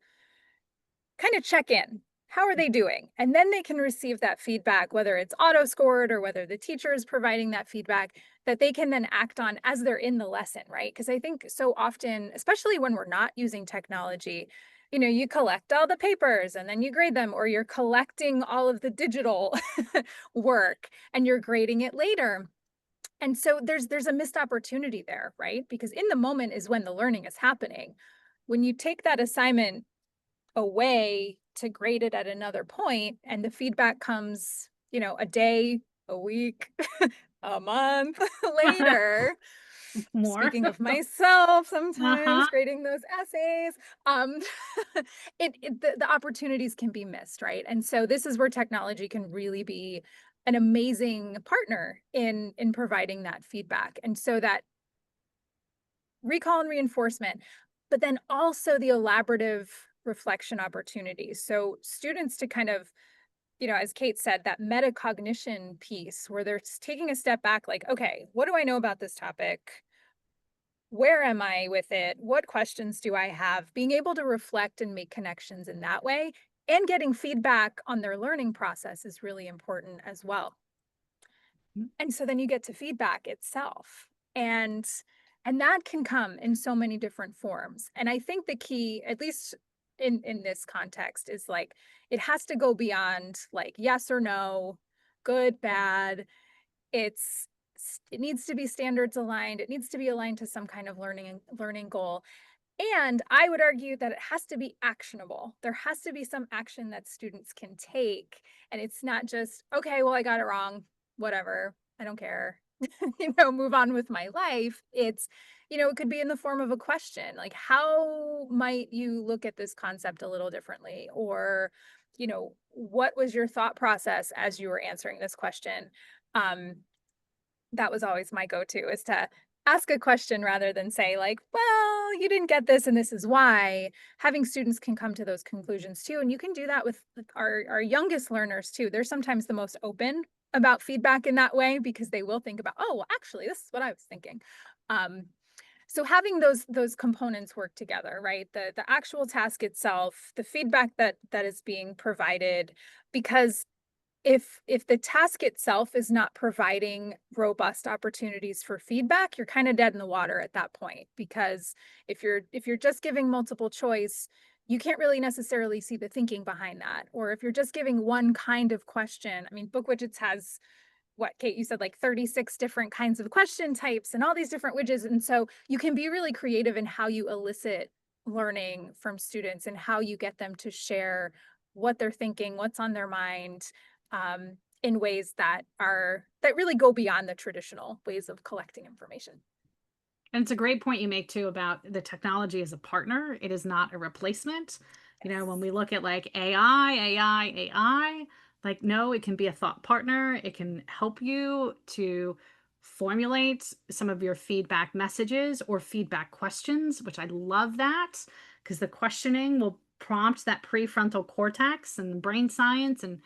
kind of check in. How are they doing? And then they can receive that feedback, whether it's auto scored or whether the teacher is providing that feedback that they can then act on as they're in the lesson, right? Because I think so often, especially when we're not using technology, you collect all the papers and then you grade them, or you're collecting all of the digital work and you're grading it later. And so there's a missed opportunity there, right? Because in the moment is when the learning is happening. When you take that assignment away to grade it at another point and the feedback comes, a day, a week, a month later. More. Speaking of myself, sometimes Uh-huh. grading those essays, um, the opportunities can be missed, right? And so this is where technology can really be an amazing partner in providing that feedback. And so that recall and reinforcement, but then also the elaborative reflection opportunities. So students to kind of, as Kate said, that metacognition piece where they're taking a step back, like, okay, what do I know about this topic? Where am I with it? What questions do I have? Being able to reflect and make connections in that way and getting feedback on their learning process is really important as well. And so then you get to feedback itself. And that can come in so many different forms. And I think the key, at least in this context, is like it has to go beyond like yes or no, good, bad. It's it needs to be standards aligned. It needs to be aligned to some kind of learning goal. And I would argue that it has to be actionable. There has to be some action that students can take. And it's not just, okay, well, I got it wrong, whatever, I don't care, move on with my life. It's, it could be in the form of a question, like, how might you look at this concept a little differently? Or, what was your thought process as you were answering this question? Um, that was always my go-to, is to ask a question rather than say like, well, you didn't get this and this is why. Having students can come to those conclusions too. And you can do that with like our youngest learners too. They're sometimes the most open about feedback in that way because they will think about, oh, well, actually, this is what I was thinking. Um, so having those components work together, right? The actual task itself, the feedback that is being provided, because if the task itself is not providing robust opportunities for feedback, you're kind of dead in the water at that point. Because if you're just giving multiple choice, you can't really necessarily see the thinking behind that. Or if you're just giving one kind of question, I mean, BookWidgets has, what, Kate, you said like 36 different kinds of question types and all these different widgets. And so you can be really creative in how you elicit learning from students and how you get them to share what they're thinking, what's on their mind, in ways that really go beyond the traditional ways of collecting information. And it's a great point you make too about the technology as a partner. It is not a replacement. When Yes. we look at like AI, like no, it can be a thought partner. It can help you to formulate some of your feedback messages or feedback questions, which I love that because the questioning will prompt that prefrontal cortex and brain science and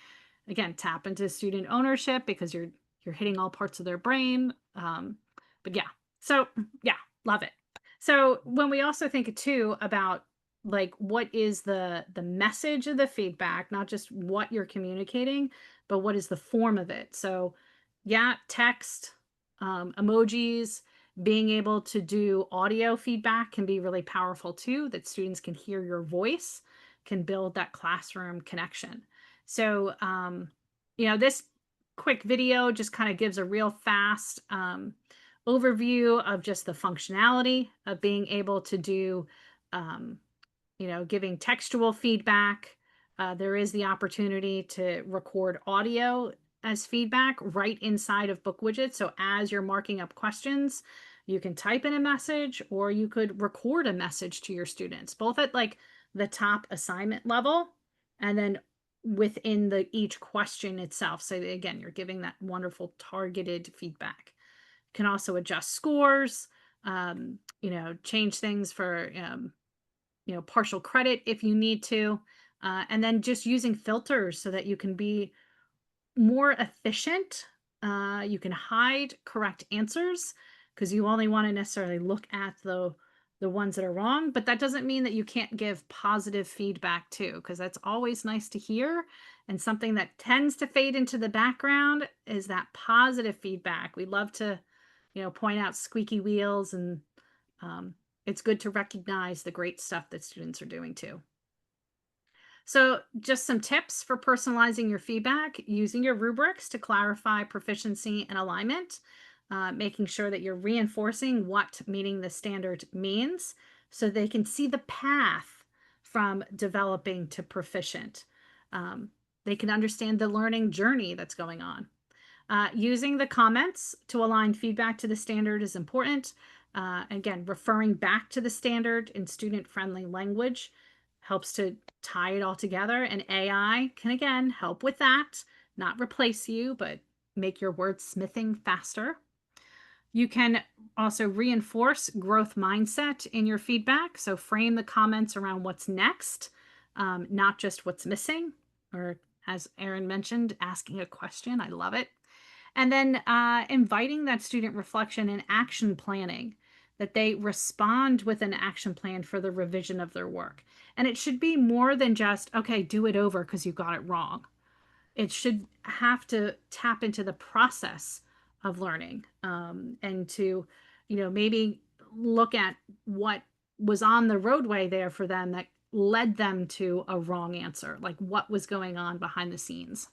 again, tap into student ownership because you're hitting all parts of their brain. But yeah, so yeah, love it. So when we also think too about like what is the message of the feedback, not just what you're communicating, but what is the form of it. So yeah, text, emojis, being able to do audio feedback can be really powerful too, that students can hear your voice, can build that classroom connection. So, this quick video just kind of gives a real fast overview of just the functionality of being able to do um, giving textual feedback. There is the opportunity to record audio as feedback right inside of BookWidgets. So as you're marking up questions, you can type in a message or you could record a message to your students, both at like the top assignment level and then within the each question itself. So again, you're giving that wonderful targeted feedback. You can also adjust scores, change things for partial credit if you need to. And then just using filters so that you can be more efficient. You can hide correct answers because you only want to necessarily look at the ones that are wrong, but that doesn't mean that you can't give positive feedback too, because that's always nice to hear. And something that tends to fade into the background is that positive feedback. We love to, point out squeaky wheels, and um, it's good to recognize the great stuff that students are doing too. So, just some tips for personalizing your feedback: using your rubrics to clarify proficiency and alignment, making sure that you're reinforcing what meeting the standard means so they can see the path from developing to proficient. Um, they can understand the learning journey that's going on. Using the comments to align feedback to the standard is important. Again, referring back to the standard in student friendly language helps to tie it all together. And AI can, again, help with that, not replace you, but make your wordsmithing faster. You can also reinforce growth mindset in your feedback. So frame the comments around what's next, not just what's missing, or as Erin mentioned, asking a question. I love it. And then inviting that student reflection and action planning, that they respond with an action plan for the revision of their work. And it should be more than just, okay, do it over because you got it wrong. It should have to tap into the process of learning, and to, maybe look at what was on the roadway there for them that led them to a wrong answer, like what was going on behind the scenes.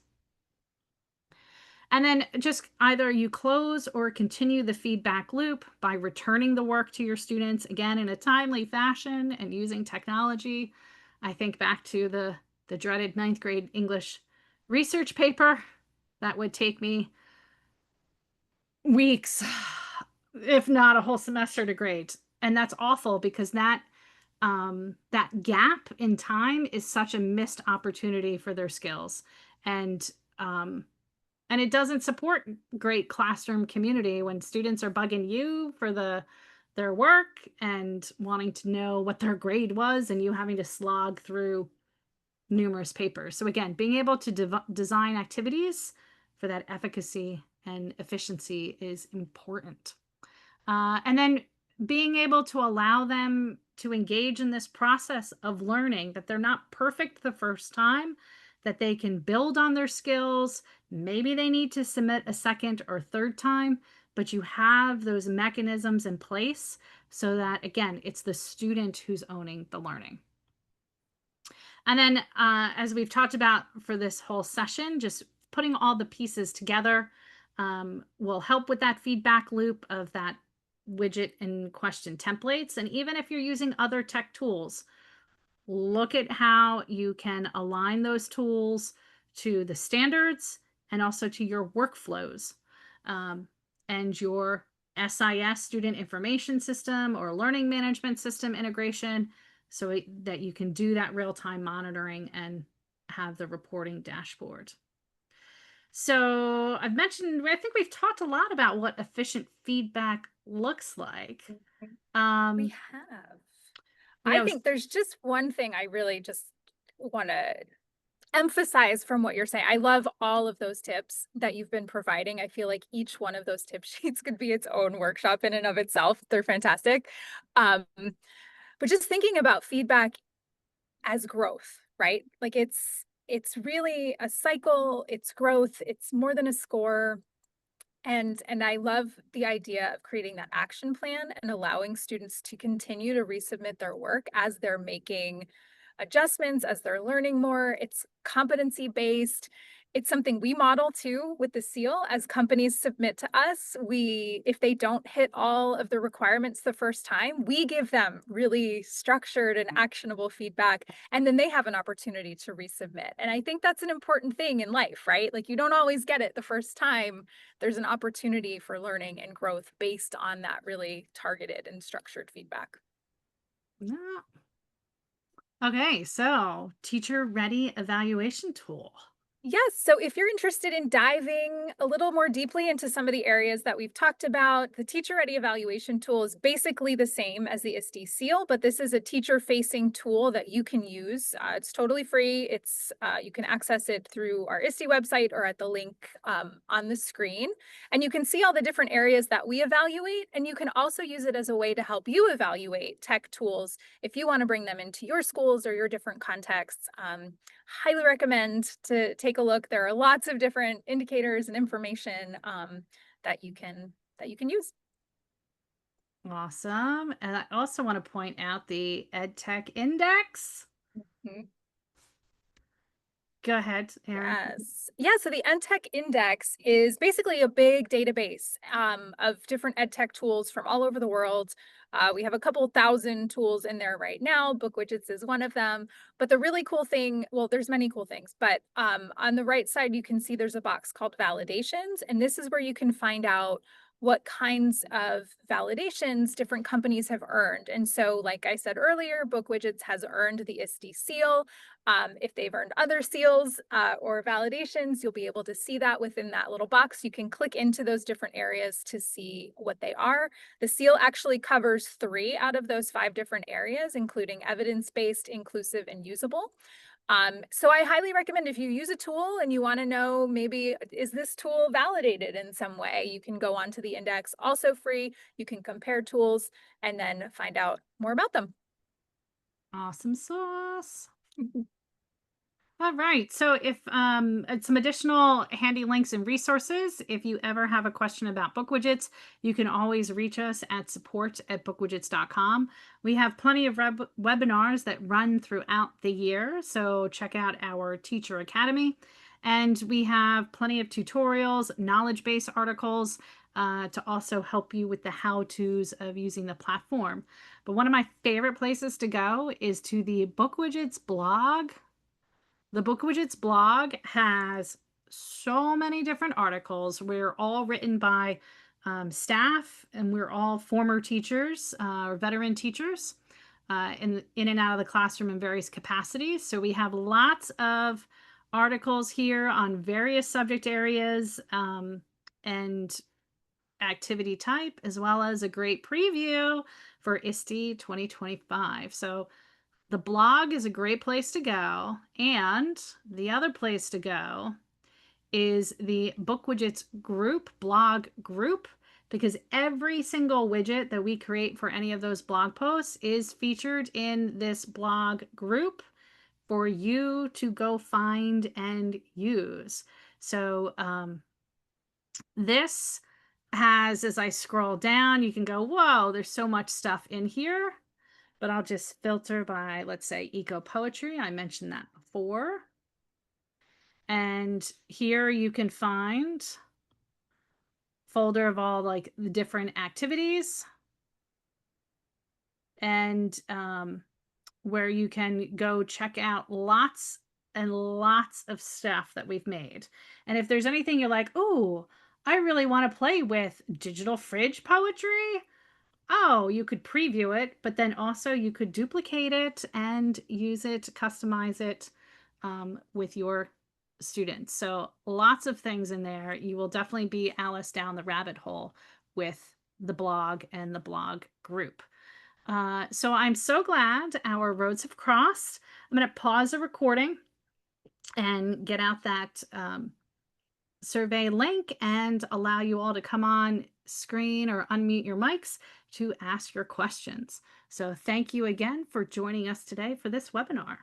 And then just either you close or continue the feedback loop by returning the work to your students, again, in a timely fashion and using technology. I think back to the dreaded ninth grade English research paper that would take me weeks, if not a whole semester to grade. And that's awful because that gap in time is such a missed opportunity for their skills. And um, and it doesn't support great classroom community when students are bugging you for their work and wanting to know what their grade was and you having to slog through numerous papers. So again, being able to design activities for that efficacy and efficiency is important. And then being able to allow them to engage in this process of learning, that they're not perfect the first time, that they can build on their skills. Maybe they need to submit a second or third time, but you have those mechanisms in place so that, again, it's the student who's owning the learning. And then, as we've talked about for this whole session, just putting all the pieces together will help with that feedback loop of that widget and question templates. And even if you're using other tech tools, look at how you can align those tools to the standards and also to your workflows, um, and your SIS, student information system, or learning management system integration, so that you can do that real-time monitoring and have the reporting dashboard. So I think we've talked a lot about what efficient feedback looks like. Mhm. We Um, have. you I know, think there's just one thing I really just want to emphasize from what you're saying. I love all of those tips that you've been providing. I feel like each one of those tip sheets could be its own workshop in and of itself. They're fantastic. Um, but just thinking about feedback as growth, right? Like it's really a cycle, it's growth, it's more than a score. And I love the idea of creating that action plan and allowing students to continue to resubmit their work as they're making adjustments, as they're learning more. It's competency based. It's something we model too with the seal. As companies submit to us, we, if they don't hit all of the requirements the first time, we give them really structured and actionable feedback, and then they have an opportunity to resubmit. And I think that's an important thing in life, right? Like you don't always get it the first time. There's an opportunity for learning and growth based on that really targeted and structured feedback. Yeah. Okay, so teacher ready evaluation tool. Yes. So if you're interested in diving a little more deeply into some of the areas that we've talked about, the Teacher Ready Evaluation tool is basically the same as the ISTE Seal, but this is a teacher facing tool that you can use. It's totally free. It's you can access it through our ISTE website or at the link on the screen. And you can see all the different areas that we evaluate. And you can also use it as a way to help you evaluate tech tools if you want to bring them into your schools or your different contexts. Highly recommend to take a look. There are lots of different indicators and information that you can use. Awesome. And I also want to point out the EdTech Index. Mhm. Go ahead, Aaron. Yes. Yeah, so the EdTech Index is basically a big database of different EdTech tools from all over the world. We have a couple thousand tools in there right now. BookWidgets is one of them. But the really cool thing, well, there's many cool things, but on the right side, you can see there's a box called validations. And this is where you can find out what kinds of validations different companies have earned. And so, like I said earlier, BookWidgets has earned the ISTE Seal. If they've earned other seals or validations, you'll be able to see that within that little box. You can click into those different areas to see what they are. The seal actually covers 3 out of those 5 different areas, including evidence-based, inclusive, and usable. So I highly recommend if you use a tool and you want to know maybe is this tool validated in some way, you can go onto the index, also free. You can compare tools and then find out more about them. Awesome sauce. All right. So if some additional handy links and resources, if you ever have a question about book widgets, you can always reach us at support@bookwidgets.com. We have plenty of webinars that run throughout the year, so check out our Teacher Academy. And we have plenty of tutorials, knowledge-based articles to also help you with the how-tos of using the platform. But one of my favorite places to go is to the Book Widgets blog. The Book Widgets blog has so many different articles. We're all written by staff, and we're all former teachers or veteran teachers in and out of the classroom in various capacities. So we have lots of articles here on various subject areas and activity type, as well as a great preview for ISTE 2025. So the blog is a great place to go. And the other place to go is the Book Widgets group, blog group, because every single widget that we create for any of those blog posts is featured in this blog group for you to go find and use. So this has, as I scroll down, you can go, whoa, there's so much stuff in here. But I'll just filter by, let's say, eco poetry. I mentioned that before. And here you can find folder of all like the different activities and where you can go check out lots and lots of stuff that we've made. And if there's anything you're like, oh, I really want to play with digital fridge poetry, oh, you could preview it, but then also you could duplicate it and use it, customize it with your students. So lots of things in there. You will definitely be Alice down the rabbit hole with the blog and the blog group. So I'm so glad our roads have crossed. I'm going to pause the recording and get out that survey link and allow you all to come on screen or unmute your mics to ask your questions. So thank you again for joining us today for this webinar.